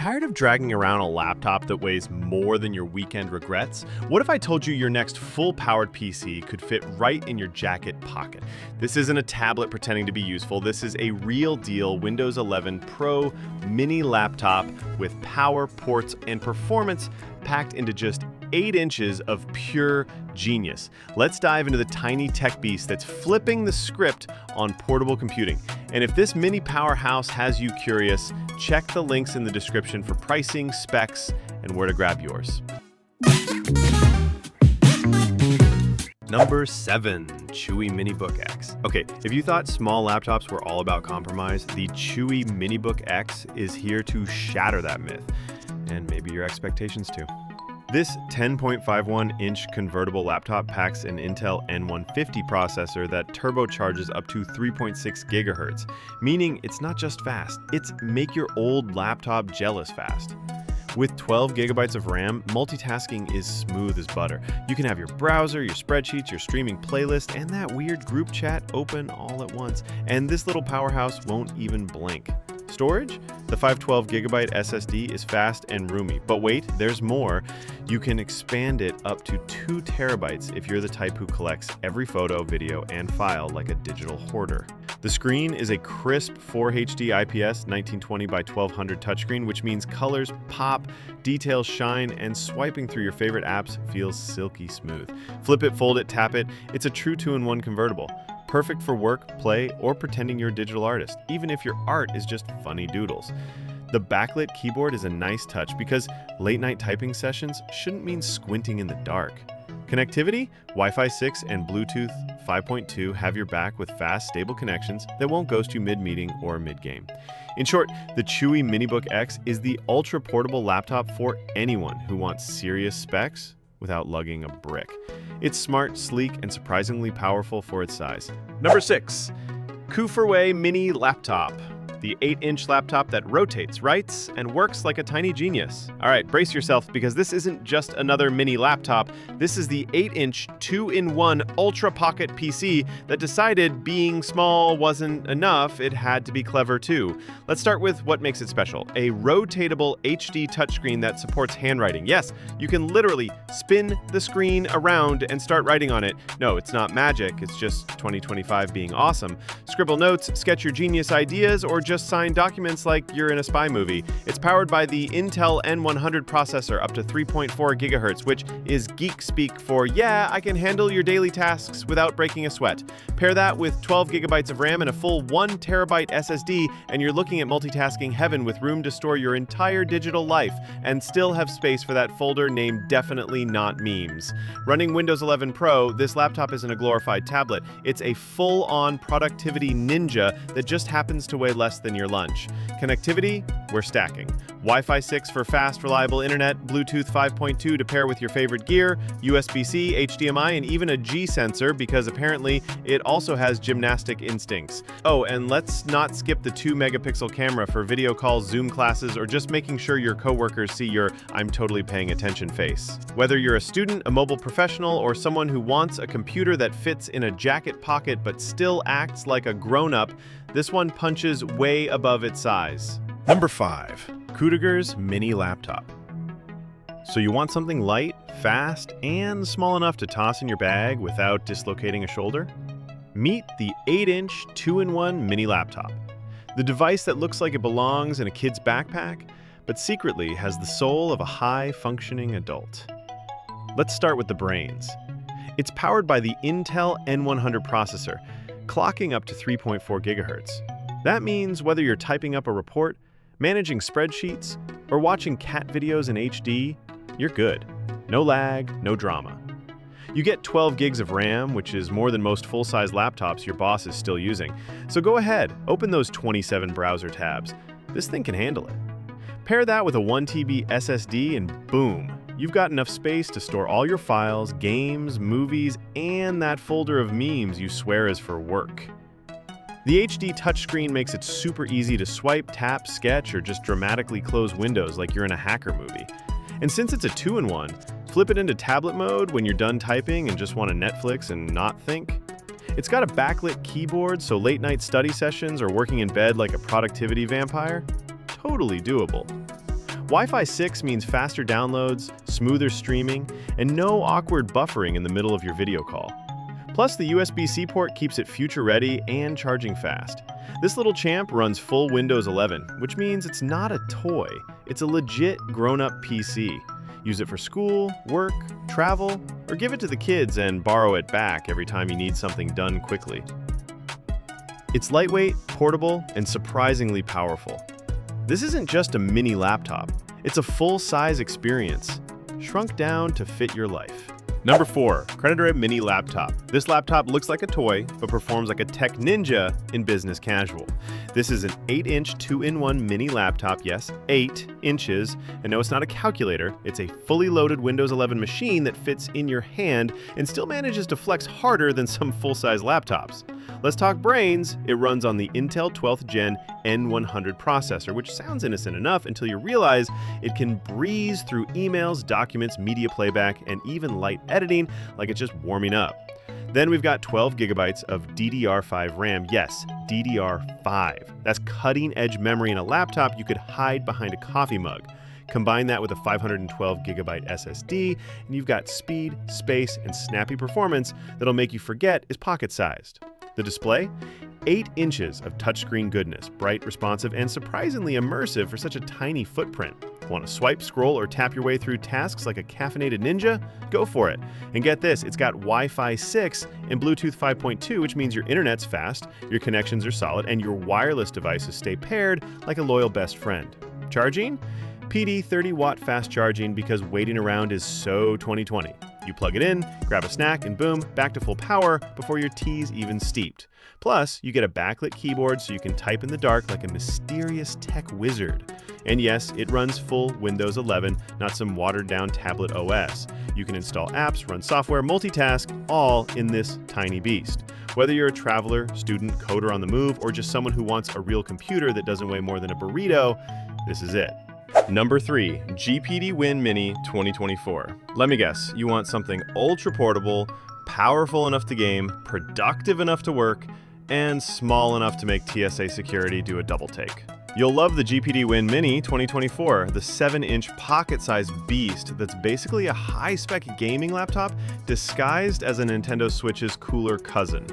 Tired of dragging around a laptop that weighs more than your weekend regrets? What if I told you your next full-powered PC could fit right in your jacket pocket? This isn't a tablet pretending to be useful. This is a real-deal Windows 11 Pro mini laptop with power, ports, and performance packed into just 8 inches of pure genius. Let's dive into the tiny tech beast that's flipping the script on portable computing. And if this mini powerhouse has you curious, check the links in the description for pricing, specs, and where to grab yours. Number 7, CHUWI MiniBook X. Okay, if you thought small laptops were all about compromise, the CHUWI MiniBook X is here to shatter that myth, and maybe your expectations too. This 10.51-inch convertible laptop packs an Intel N150 processor that turbocharges up to 3.6 gigahertz, meaning it's not just fast, it's make your old laptop jealous fast. With 12 gigabytes of RAM, multitasking is smooth as butter. You can have your browser, your spreadsheets, your streaming playlist, and that weird group chat open all at once, and this little powerhouse won't even blink. Storage? The 512 gigabyte SSD is fast and roomy, but wait, there's more. You can expand it up to 2 terabytes if you're the type who collects every photo, video, and file like a digital hoarder. The screen is a crisp 4HD IPS 1920 by 1200 touchscreen, which means colors pop, details shine, and swiping through your favorite apps feels silky smooth. Flip it, fold it, tap it. It's a true 2-in-1 convertible. Perfect for work, play, or pretending you're a digital artist, even if your art is just funny doodles. The backlit keyboard is a nice touch because late-night typing sessions shouldn't mean squinting in the dark. Connectivity? Wi-Fi 6 and Bluetooth 5.2 have your back with fast, stable connections that won't ghost you mid-meeting or mid-game. In short, the CHUWI MiniBook X is the ultra-portable laptop for anyone who wants serious specs without lugging a brick. It's smart, sleek, and surprisingly powerful for its size. Number 6, KOOFORWAY Mini Laptop. The 8-inch laptop that rotates, writes, and works like a tiny genius. All right, brace yourself because this isn't just another mini laptop. This is the 8-inch 2-in-1 Ultra Pocket PC that decided being small wasn't enough, it had to be clever too. Let's start with what makes it special. A rotatable HD touchscreen that supports handwriting. Yes, you can literally spin the screen around and start writing on it. No, it's not magic, it's just 2025 being awesome. Scribble notes, sketch your genius ideas, or just sign documents like you're in a spy movie. It's powered by the Intel N100 processor up to 3.4 gigahertz, which is geek speak for, yeah, I can handle your daily tasks without breaking a sweat. Pair that with 12 gigabytes of RAM and a full 1 terabyte SSD, and you're looking at multitasking heaven with room to store your entire digital life and still have space for that folder named Definitely Not Memes. Running Windows 11 Pro, this laptop isn't a glorified tablet. It's a full-on productivity ninja that just happens to weigh less than your lunch. Connectivity? We're stacking. Wi-Fi 6 for fast, reliable internet, Bluetooth 5.2 to pair with your favorite gear, USB-C, HDMI, and even a G sensor because apparently it also has gymnastic instincts. Oh, and let's not skip the 2-megapixel camera for video calls, Zoom classes, or just making sure your coworkers see your I'm totally paying attention face. Whether you're a student, a mobile professional, or someone who wants a computer that fits in a jacket pocket but still acts like a grown-up, this one punches way above its size. Number 5, KOOTIGERS Mini Laptop. So you want something light, fast, and small enough to toss in your bag without dislocating a shoulder? Meet the 8-inch 2-in-1 mini laptop. The device that looks like it belongs in a kid's backpack, but secretly has the soul of a high-functioning adult. Let's start with the brains. It's powered by the Intel N100 processor, clocking up to 3.4 gigahertz. That means whether you're typing up a report, managing spreadsheets, or watching cat videos in HD, you're good. No lag, no drama. You get 12 gigs of RAM, which is more than most full-size laptops your boss is still using. So go ahead, open those 27 browser tabs. This thing can handle it. Pair that with a 1 TB SSD and boom, you've got enough space to store all your files, games, movies, and that folder of memes you swear is for work. The HD touchscreen makes it super easy to swipe, tap, sketch, or just dramatically close windows like you're in a hacker movie. And since it's a 2-in-1, flip it into tablet mode when you're done typing and just want to Netflix and not think. It's got a backlit keyboard, so late-night study sessions or working in bed like a productivity vampire? Totally doable. Wi-Fi 6 means faster downloads, smoother streaming, and no awkward buffering in the middle of your video call. Plus, the USB-C port keeps it future-ready and charging fast. This little champ runs full Windows 11, which means it's not a toy. It's a legit grown-up PC. Use it for school, work, travel, or give it to the kids and borrow it back every time you need something done quickly. It's lightweight, portable, and surprisingly powerful. This isn't just a mini laptop, it's a full-size experience, shrunk down to fit your life. Number 4, Crelander Mini Laptop. This laptop looks like a toy, but performs like a tech ninja in business casual. This is an 8-inch 2-in-1 mini laptop, yes, 8 inches, and no, it's not a calculator. It's a fully loaded Windows 11 machine that fits in your hand and still manages to flex harder than some full-size laptops. Let's talk brains. It runs on the Intel 12th Gen N100 processor, which sounds innocent enough until you realize it can breeze through emails, documents, media playback, and even light editing like it's just warming up. Then we've got 12 gigabytes of DDR5 RAM. Yes, DDR5. That's cutting-edge memory in a laptop you could hide behind a coffee mug. Combine that with a 512 gigabyte SSD, and you've got speed, space, and snappy performance that'll make you forget is pocket-sized. The display? 8 inches of touchscreen goodness, bright, responsive, and surprisingly immersive for such a tiny footprint. Want to swipe, scroll, or tap your way through tasks like a caffeinated ninja? Go for it. And get this, it's got Wi-Fi 6 and Bluetooth 5.2, which means your internet's fast, your connections are solid, and your wireless devices stay paired like a loyal best friend. Charging? PD 30-watt fast charging because waiting around is so 2020. You plug it in, grab a snack, and boom, back to full power before your tea's even steeped. Plus, you get a backlit keyboard so you can type in the dark like a mysterious tech wizard. And yes, it runs full Windows 11, not some watered-down tablet OS. You can install apps, run software, multitask, all in this tiny beast. Whether you're a traveler, student, coder on the move, or just someone who wants a real computer that doesn't weigh more than a burrito, this is it. Number 3, GPD Win Mini 2024. Let me guess, you want something ultra portable, powerful enough to game, productive enough to work, and small enough to make TSA security do a double take. You'll love the GPD Win Mini 2024, the 7-inch pocket-sized beast that's basically a high-spec gaming laptop disguised as a Nintendo Switch's cooler cousin.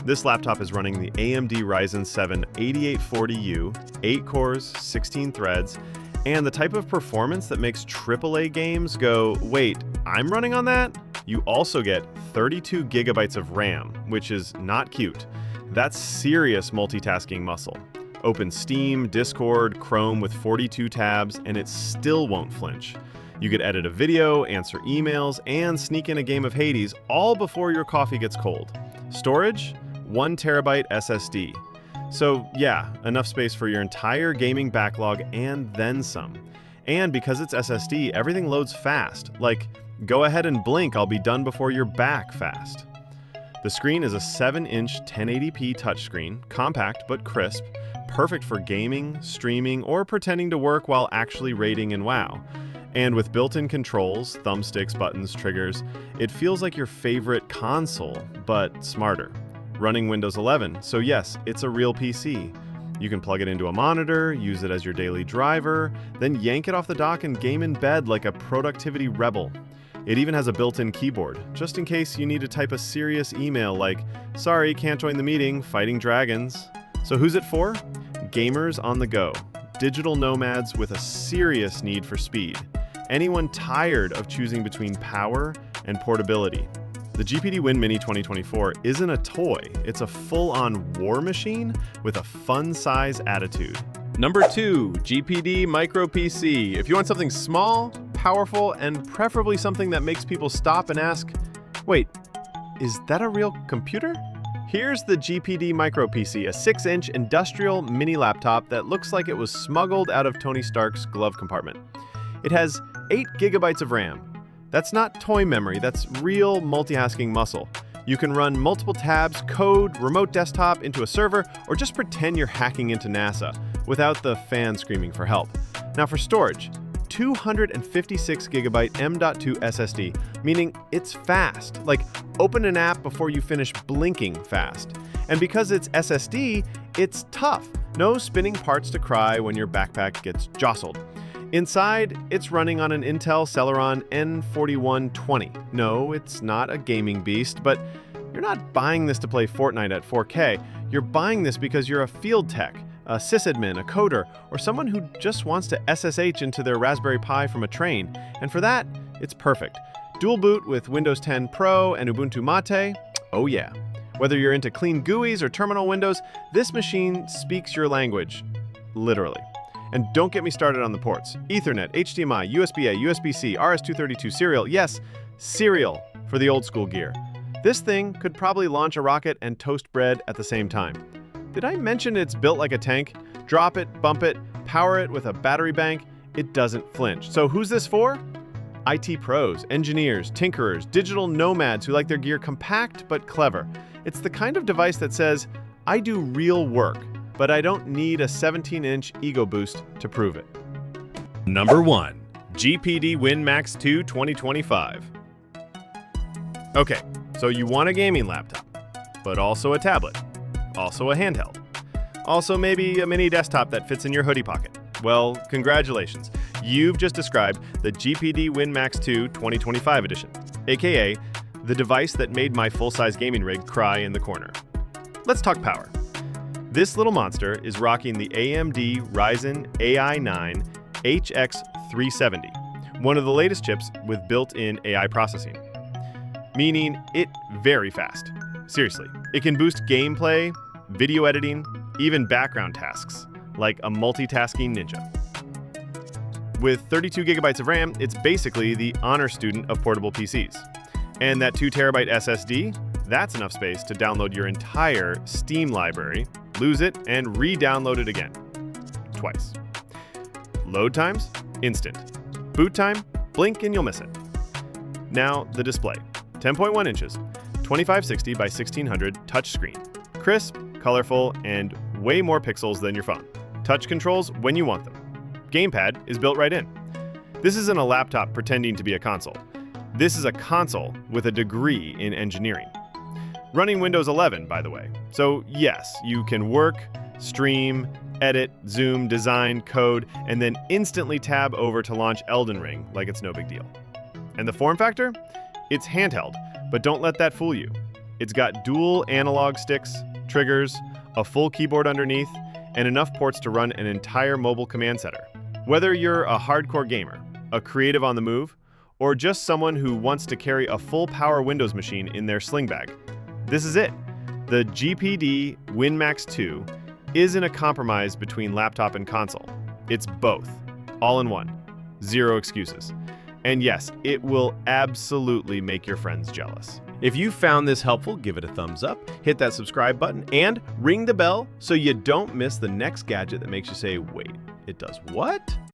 This laptop is running the AMD Ryzen 7 8840U, 8 cores, 16 threads, and the type of performance that makes AAA games go, wait, I'm running on that? You also get 32 gigabytes of RAM, which is not cute. That's serious multitasking muscle. Open Steam, Discord, Chrome with 42 tabs, and it still won't flinch. You could edit a video, answer emails, and sneak in a game of Hades, all before your coffee gets cold. Storage? 1 terabyte SSD. So yeah, enough space for your entire gaming backlog and then some. And because it's SSD, everything loads fast. Like, go ahead and blink, I'll be done before you're back fast. The screen is a 7-inch 1080p touchscreen, compact but crisp, perfect for gaming, streaming, or pretending to work while actually raiding in WoW. And with built-in controls, thumbsticks, buttons, triggers, it feels like your favorite console, but smarter. Running Windows 11, so yes, it's a real PC. You can plug it into a monitor, use it as your daily driver, then yank it off the dock and game in bed like a productivity rebel. It even has a built-in keyboard, just in case you need to type a serious email like, sorry, can't join the meeting, fighting dragons. So who's it for? Gamers on the go, digital nomads with a serious need for speed, anyone tired of choosing between power and portability. The GPD Win Mini 2024 isn't a toy, it's a full-on war machine with a fun-size attitude. Number 2, GPD Micro PC. If you want something small, powerful, and preferably something that makes people stop and ask, wait, is that a real computer? Here's the GPD Micro PC, a 6-inch industrial mini laptop that looks like it was smuggled out of Tony Stark's glove compartment. It has 8 gigabytes of RAM. That's not toy memory, that's real multitasking muscle. You can run multiple tabs, code, remote desktop into a server, or just pretend you're hacking into NASA without the fan screaming for help. Now for storage, 256 gigabyte M.2 SSD, meaning it's fast, like open an app before you finish blinking fast. And because it's SSD, it's tough. No spinning parts to cry when your backpack gets jostled. Inside, it's running on an Intel Celeron N4120. No, it's not a gaming beast, but you're not buying this to play Fortnite at 4K. You're buying this because you're a field tech, a sysadmin, a coder, or someone who just wants to SSH into their Raspberry Pi from a train. And for that, it's perfect. Dual boot with Windows 10 Pro and Ubuntu Mate? Oh yeah. Whether you're into clean GUIs or terminal windows, this machine speaks your language. Literally. And don't get me started on the ports. Ethernet, HDMI, USB-A, USB-C, RS-232 serial. Yes, serial for the old school gear. This thing could probably launch a rocket and toast bread at the same time. Did I mention it's built like a tank? Drop it, bump it, power it with a battery bank, it doesn't flinch. So who's this for? IT pros, engineers, tinkerers, digital nomads who like their gear compact but clever. It's the kind of device that says, I do real work, but I don't need a 17-inch ego boost to prove it. Number 1. GPD Win Max 2 2025. Okay, so you want a gaming laptop, but also a tablet, also a handheld, also maybe a mini desktop that fits in your hoodie pocket. Well, congratulations. You've just described the GPD Win Max 2 2025 edition, aka the device that made my full-size gaming rig cry in the corner. Let's talk power. This little monster is rocking the AMD Ryzen AI 9 HX370, one of the latest chips with built-in AI processing, meaning it's very fast. Seriously, it can boost gameplay, video editing, even background tasks, like a multitasking ninja. With 32 gigabytes of RAM, it's basically the honor student of portable PCs. And that 2 terabyte SSD, that's enough space to download your entire Steam library, lose it, and re-download it again. Twice. Load times? Instant. Boot time? Blink and you'll miss it. Now, the display. 10.1 inches, 2560 by 1600 touchscreen. Crisp, colorful, and way more pixels than your phone. Touch controls when you want them. Gamepad is built right in. This isn't a laptop pretending to be a console. This is a console with a degree in engineering. Running Windows 11, by the way. So yes, you can work, stream, edit, zoom, design, code, and then instantly tab over to launch Elden Ring like it's no big deal. And the form factor? It's handheld, but don't let that fool you. It's got dual analog sticks, triggers, a full keyboard underneath, and enough ports to run an entire mobile command center. Whether you're a hardcore gamer, a creative on the move, or just someone who wants to carry a full power Windows machine in their sling bag, this is it. The GPD Win Max 2 isn't a compromise between laptop and console. It's both, all in one. Zero excuses. And yes, it will absolutely make your friends jealous. If you found this helpful, give it a thumbs up, hit that subscribe button, and ring the bell so you don't miss the next gadget that makes you say, wait, it does what?